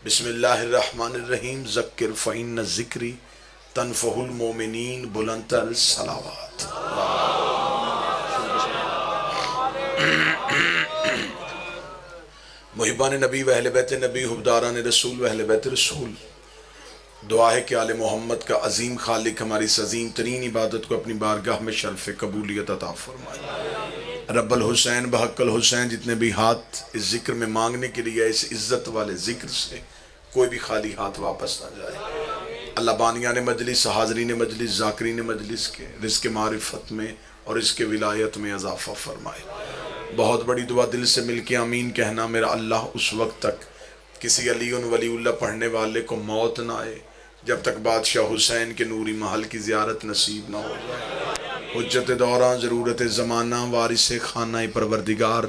बिस्मिल्लाहिर्रहमानिर्रहीम ज़क्किर फ़इन्न ज़िक्री तनफ़हुल मोमिनीन बुलंदतर सलावात। मुहिबान नबी व अहले बैत नबी हुब्दारान रसूल व अहले बैत रसूल, दुआ है कि आले मोहम्मद का अजीम खालिक हमारी इस अजीम तरीन इबादत को अपनी बारगाह में शर्फ़ कबूलियत अता फरमाए। रब्बल हुसैन बहक्कल हुसैन, जितने भी हाथ इस जिक्र में मांगने के लिए, इस इज़्ज़त वाले जिक्र से कोई भी खाली हाथ वापस ना जाए। अल्लाह बानियान मजलिस, हाज़रीन मजलिस, ज़ाकिरीन मजलिस के रिज़्क़ मारिफत में और इसके विलायत में इज़ाफ़ा फरमाए। बहुत बड़ी दुआ, दिल से मिल के आमीन कहना। मेरा अल्लाह उस वक्त तक किसी अलीउन वलीउल्लाह पढ़ने वाले को मौत ना आए जब तक बादशाह हुसैन के नूरी महल की ज़ियारत नसीब ना हो जाए। हुज्जत दौरान ज़रूरत ज़माना वारिस खाना परवरदिगार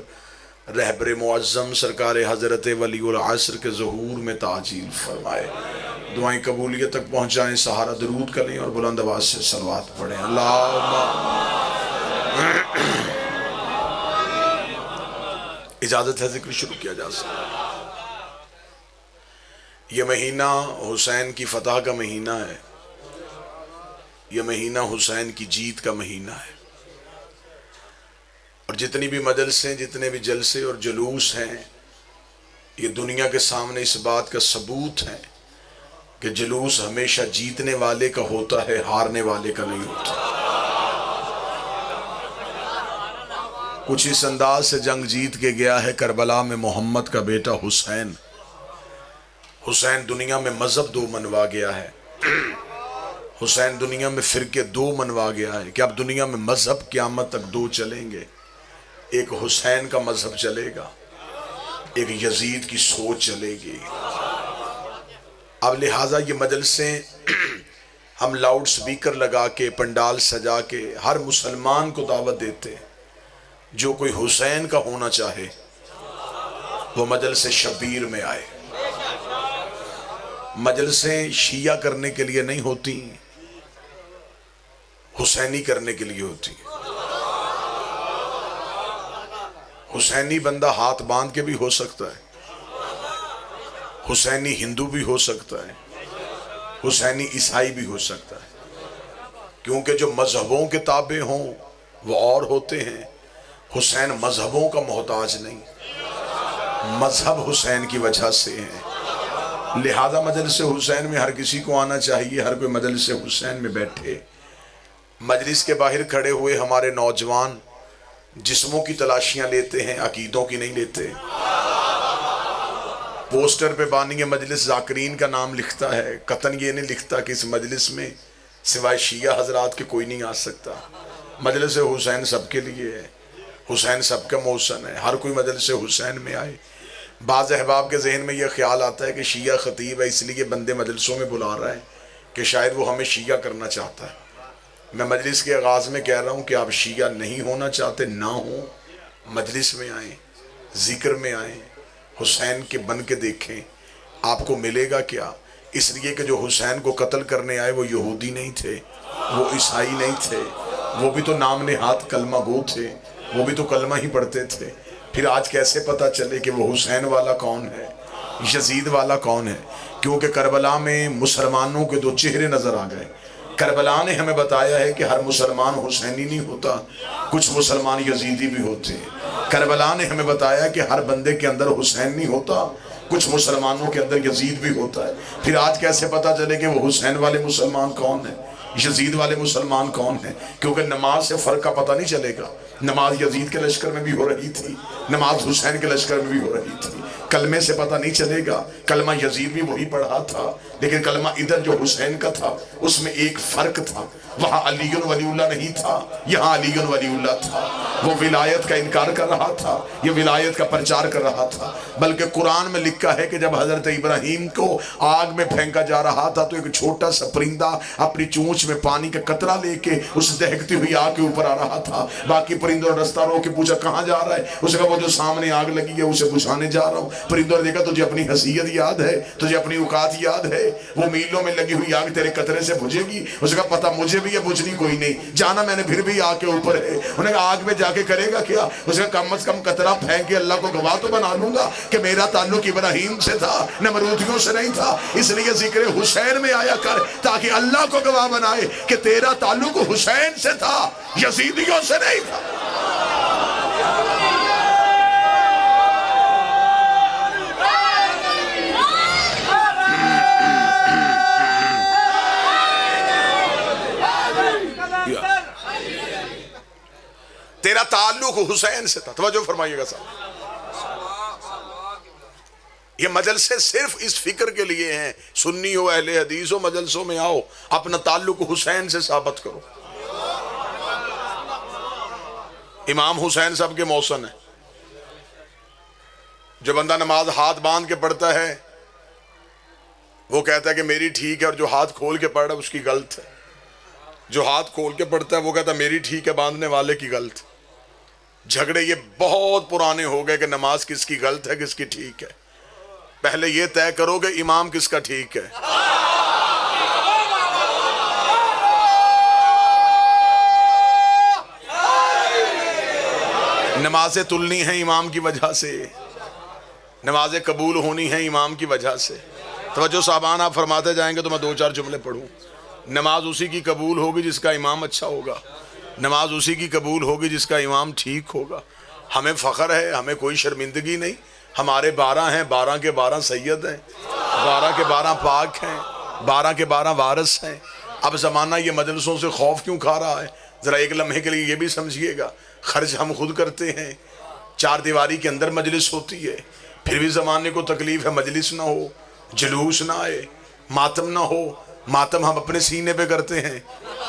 रहबर मुअज़्ज़म सरकार हज़रत वलीउल असर के ज़हूर में ताजील फरमाए। दुआएं कबूलियत तक पहुँचाएँ। सहारा दरूद करें और बुलंद आवाज़ से सलवात पढ़ें। अल्लाहुम्मा। इजाज़त है ज़िक्र शुरू किया जा सकता। यह महीना हुसैन की फ़तह का महीना है। यह महीना हुसैन की जीत का महीना है। और जितनी भी मजलिसें, जितने भी जलसे और जुलूस हैं, ये दुनिया के सामने इस बात का सबूत है कि जुलूस हमेशा जीतने वाले का होता है, हारने वाले का नहीं होता। कुछ इस अंदाज से जंग जीत के गया है करबला में मोहम्मद का बेटा हुसैन। हुसैन दुनिया में मजहब दो मनवा गया है। हुसैन दुनिया में फिरके दो मनवा गया है कि अब दुनिया में मजहब क़यामत तक दो चलेंगे। एक हुसैन का मजहब चलेगा, एक यजीद की सोच चलेगी। अब लिहाजा ये मजलिसें हम लाउड स्पीकर लगा के, पंडाल सजा के हर मुसलमान को दावत देते हैं, जो कोई हुसैन का होना चाहे वो मजलिस शबीर में आए। मजलिसें शिया करने के लिए नहीं होती, हुसैनी करने के लिए होती है। हुसैनी बंदा हाथ बांध के भी हो सकता है, हुसैनी हिंदू भी हो सकता है, हुसैनी ईसाई भी हो सकता है, क्योंकि जो मजहबों के ताबे हों वो और होते हैं। हुसैन मजहबों का मोहताज नहीं, मजहब हुसैन की वजह से है। लिहाजा मजलिस हुसैन में हर किसी को आना चाहिए, हर कोई मजलिस हुसैन में बैठे। मजलिस के बाहर खड़े हुए हमारे नौजवान जिस्मों की तलाशियां लेते हैं, अकीदों की नहीं लेते। पोस्टर पे बानी मजलिस ज़ाकिरीन का नाम लिखता है, कतन ये नहीं लिखता कि इस मजलिस में सिवाय शिया हजरात के कोई नहीं आ सकता। मजलिस हुसैन सबके लिए है, हुसैन सबका मौसन है, हर कोई मजलिस हुसैन में आए। बाज़ अहबाब के जहन में यह ख्याल आता है कि शिया खतीब है इसलिए बंदे मजलिसों में बुला रहा है कि शायद वो हमें शिया करना चाहता है। मैं मजलिस के आगाज़ में कह रहा हूँ कि आप शिया नहीं होना चाहते, ना हो, मजलिस में आएँ, ज़िक्र में आएँ, हुसैन के बन के देखें, आपको मिलेगा क्या। इसलिए कि जो हुसैन को कत्ल करने आए वो यहूदी नहीं थे, वो ईसाई नहीं थे, वो भी तो नाम नेहात कलमा गो थे, वो भी तो कलमा ही पढ़ते थे। फिर आज कैसे पता चले कि वो हुसैन वाला कौन है, यजीद वाला कौन है। क्योंकि करबला में मुसलमानों के दो चेहरे नज़र आ गए। करबला ने हमें बताया है कि हर मुसलमान हुसैनी नहीं होता, कुछ मुसलमान यजीदी भी होते हैं। करबला ने हमें बताया कि हर बंदे के अंदर हुसैन नहीं होता, कुछ मुसलमानों के अंदर यजीद भी होता है। फिर आज कैसे पता चले कि वो हुसैन वाले मुसलमान कौन है, यजीद वाले मुसलमान कौन है। क्योंकि नमाज से फ़र्क का पता नहीं चलेगा। नमाज यजीद के लश्कर में भी हो रही थी, नमाज हुसैन के लश्कर में भी हो रही थी। कलमे से पता नहीं चलेगा, कलमा यजीद भी वही पढ़ा था, लेकिन कलमा इधर जो हुसैन का था उसमें एक फ़र्क था। वहाँ अलीयुन वलीउल्लाह नहीं था, यहाँ अलीयुन वलीउल्लाह था। वो विलायत का इनकार कर रहा था, ये विलायत का प्रचार कर रहा था। बल्कि कुरान में लिखा है कि जब हज़रत इब्राहीम को आग में फेंका जा रहा था तो एक छोटा सा परिंदा अपनी चोंच में पानी का कतरा लेके उस दहकती हुई आग के ऊपर आ रहा था। बाकी परिंदों ने रास्ता रोक के पूछा कहाँ जा रहा है। उसने कहा वो जो सामने आग लगी है उसे बुझाने जा रहा हूँ। परिंदों ने देखा तुझे अपनी हैसियत याद है, तुझे अपनी औकात याद है, वो मीलों में लगी हुई आग तेरे कतरे से बुझेगी। उसने कहा पता मुझे भी है पूछनी कोई नहीं, जाना मैंने फिर भी आग के ऊपर है। उन्होंने कहा आग में जाके करेगा क्या? उसने कम से कम कतरा फेंक के अल्लाह को गवाह तो बना लूंगा कि मेरा ताल्लुक इब्राहिम से था, नमरूदियों से नहीं था। इसलिए जिक्र हुसैन में आया कर ताकि अल्लाह को गवाह बनाए कि तेरा ताल्लुक हुसैन से था, यजीदियों से नहीं था। तेरा ताल्लुक हुसैन से था। तवज्जो फरमाइएगा साहब, ये मजलसे सिर्फ इस फिक्र के लिए हैं, सुन्नी हो अहले हदीस हो, मजलसों में आओ, अपना ताल्लुक हुसैन से साबित करो। इमाम हुसैन साहब के मौसन है। जो बंदा नमाज हाथ बांध के पढ़ता है वो कहता है कि मेरी ठीक है, और जो हाथ खोल के पढ़ रहा है उसकी गलत है। जो हाथ खोल के पढ़ता है वो कहता है मेरी ठीक है, बांधने वाले की गलत। झगड़े ये बहुत पुराने हो गए कि नमाज किसकी गलत है किसकी ठीक है। पहले ये तय करो कि इमाम किसका ठीक है। नमाजें तुलनी हैं इमाम की वजह से, नमाजें कबूल होनी हैं इमाम की वजह से। तवज्जो साहबान, आप फरमाते जाएंगे तो मैं दो चार जुमले पढ़ूं। नमाज उसी की कबूल होगी जिसका इमाम अच्छा होगा, नमाज उसी की कबूल होगी जिसका इमाम ठीक होगा। हमें फ़ख्र है, हमें कोई शर्मिंदगी नहीं। हमारे 12 हैं, 12 के 12 सैयद हैं, 12 के 12 पाक हैं, 12 के 12 वारिस हैं। अब ज़माना ये मजलिसों से खौफ क्यों खा रहा है? ज़रा एक लम्हे के लिए ये भी समझिएगा, खर्च हम खुद करते हैं, चार दीवारी के अंदर मजलिस होती है, फिर भी ज़माने को तकलीफ़ है मजलिस ना हो, जुलूस ना आए, मातम ना हो। मातम हम अपने सीने पे करते हैं,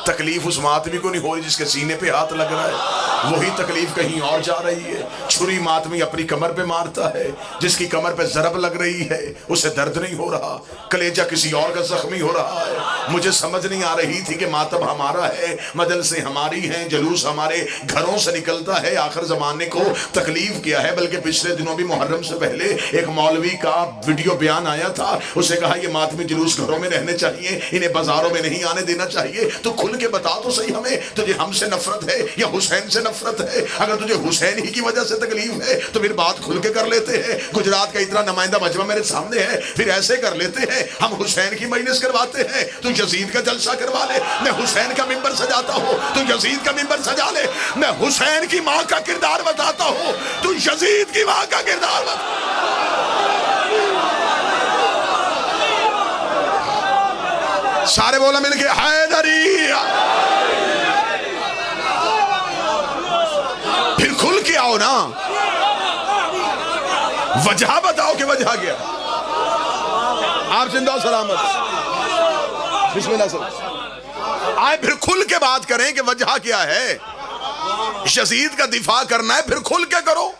तकलीफ उस मातमी को नहीं हो रही जिसके सीने पे हाथ लग रहा है, वही तकलीफ कहीं और जा रही है। छुरी मातमी अपनी कमर पे मारता है, जिसकी कमर पे ज़रब लग रही है उसे दर्द नहीं हो रहा, कलेजा किसी और का जख्मी हो रहा है। मुझे समझ नहीं आ रही थी कि मातम हमारा है, मजलिसें हमारी हैं, जुलूस हमारे घरों से निकलता है। आखिर ज़माने को तकलीफ क्या है? बल्कि पिछले दिनों भी मुहर्रम से पहले एक मौलवी का वीडियो बयान आया था, उसे कहा ये मातमी जुलूस घरों में रहने चाहिए, इन्हें बाजारों में नहीं आने देना चाहिए। तो खुल के बता तो सही हमें, तुझे हमसे नफरत है या हुसैन से नफरत है? अगर तुझे हुसैन ही की वजह से तकलीफ है तो फिर बात खुल के कर लेते हैं। गुजरात का इतना नुमाइंदा मजमा मेरे सामने है, फिर ऐसे कर लेते हैं, हम हुसैन की मजलिस करवाते हैं, तू यजीद का जलसा करवा ले। मैं हुसैन का मिंबर सजाता हूँ, तू यजीद का मिंबर सजा ले। मैं हुसैन की माँ का किरदार बताता हूँ, तू यजीद की माँ का किरदार बता। सारे बोला मिलके हैदरी। फिर खुल के आओ ना, वजह बताओ कि वजह क्या। आप जिंदा सलामत बिस्मिल्लाह सर आए, फिर खुल के बात करें कि वजह क्या है। यजीद का दिफा करना है, फिर खुल के करो।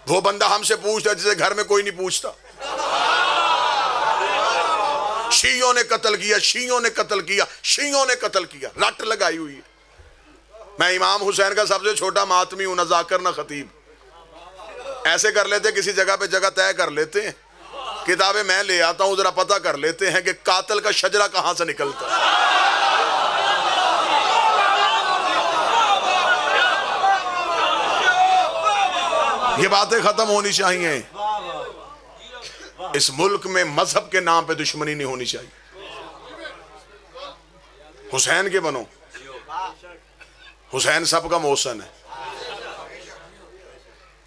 वो बंदा हमसे पूछता जिसे घर में कोई नहीं पूछता, शीयों ने कत्ल किया, शीयों ने कत्ल किया, शीयों ने कत्ल किया, रट लगाई हुई है। मैं इमाम हुसैन का सबसे छोटा मातमी हूं, ना जाकर ना खतीब। ऐसे कर लेते, किसी जगह पे जगह तय कर लेते हैं, किताबें मैं ले आता हूं, जरा पता कर लेते हैं कि कातिल का शजरा कहां से निकलता है। ये बातें खत्म होनी चाहिए। इस मुल्क में मजहब के नाम पे दुश्मनी नहीं होनी चाहिए। हुसैन के बनो, हुसैन सबका मौसन है।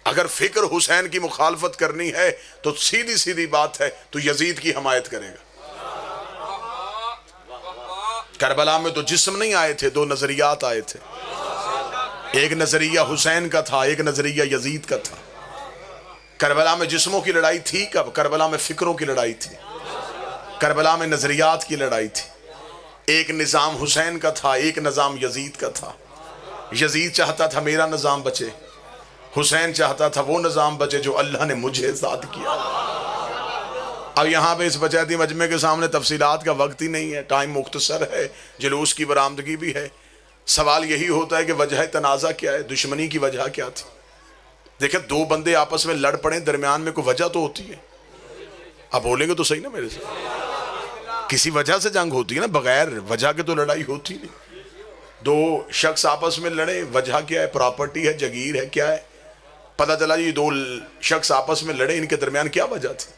अगर फिक्र हुसैन की मुखालफत करनी है तो सीधी सीधी बात है, तो यजीद की हमायत करेगा। करबला में तो जिस्म नहीं आए थे, दो नजरियात आए थे। एक नजरिया हुसैन का था, एक नजरिया यजीद का था। करबला में जिस्मों की लड़ाई थी कब? करबला में फिक्रों की लड़ाई थी, करबला में नजरियात की लड़ाई थी। एक निज़ाम हुसैन का था, एक निज़ाम यजीद का था। यजीद चाहता था मेरा निज़ाम बचे, हुसैन चाहता था वो निज़ाम बचे जो अल्लाह ने मुझे ज़ाद किया। अब यहाँ पे इस बचैती मजमे के सामने तफसीलात का वक्त ही नहीं है, टाइम मुख्तसर है, जुलूस की बरामदगी भी है। सवाल यही होता है कि वजह तनाज़ा क्या है, दुश्मनी की वजह क्या थी। देखिए, दो बंदे आपस में लड़ पड़े, दरमियान में कोई वजह तो होती है। आप बोलेंगे तो सही ना मेरे से, किसी वजह से जंग होती है ना, बगैर वजह के तो लड़ाई होती नहीं। दो शख्स आपस में लड़े, वजह क्या है? प्रॉपर्टी है, जगीर है, क्या है? पता चला ये दो शख्स आपस में लड़े, इनके दरमियान क्या वजह थी?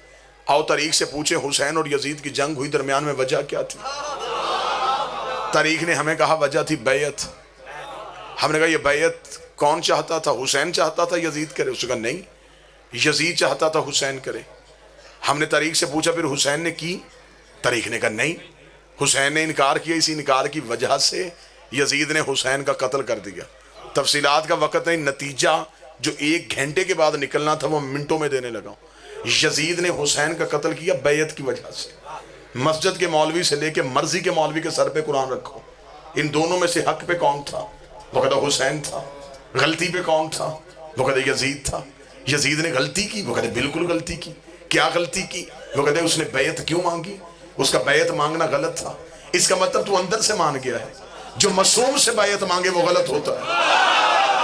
आओ तारीख से पूछे, हुसैन और यजीद की जंग हुई, दरमियान में वजह क्या थी? तारीख ने हमें कहा वजह थी बैयत। हमने कहा ये बैयत कौन चाहता था? हुसैन चाहता था यजीद करे। उसने कहा नहीं, यजीद चाहता था हुसैन करे। हमने तारीख से पूछा फिर हुसैन ने की? तारीख ने कहा नहीं, हुसैन ने इनकार किया, इसी इनकार की वजह से यजीद ने हुसैन का कत्ल कर दिया। तफसीलात का वक्त नहीं, नतीजा जो 1 घंटे के बाद निकलना था वो मिनटों में देने लगा। यजीद ने हुसैन का कत्ल किया बैयत की वजह से। मस्जिद के मौलवी से लेके मर्जी के मौलवी के सर पे कुरान रखो, इन दोनों में से हक पे कौन था? वो कहता हुसैन था। गलती पे कौन था? वो कहते यजीद था। यजीद ने गलती की? वो कहते बिल्कुल गलती की। क्या गलती की? वो कहते उसने बैयत क्यों मांगी? उसका बैयत मांगना गलत था। इसका मतलब तू अंदर से मान गया है, जो मासूम से बैयत मांगे वो गलत होता है।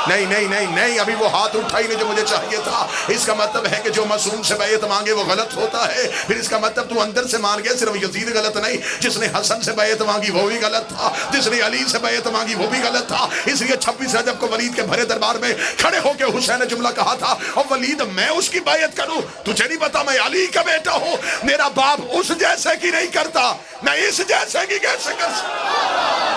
नहीं नहीं नहीं नहीं, अभी वो हाथ उठा ही नहीं जो मुझे चाहिए था। इसका मतलब है कि जो मासूम से बैयत मांगे वो गलत होता है। फिर इसका मतलब तू अंदर से मान गया, सिर्फ यजीद गलत नहीं, जिसने हसन से बैयत मांगी वो भी गलत था, जिसने अली से बैयत मांगी वो भी गलत था। इसलिए 26 रजब को वलीद के भरे दरबार में खड़े होकर हुसैन ने जुमला कहा था, और वलीद मैं उसकी बैयत करूं? तुझे नहीं पता मैं अली का बेटा हूं? मेरा बाप उस जैसे की नहीं करता, मैं इस जैसे की कैसे कर सकता?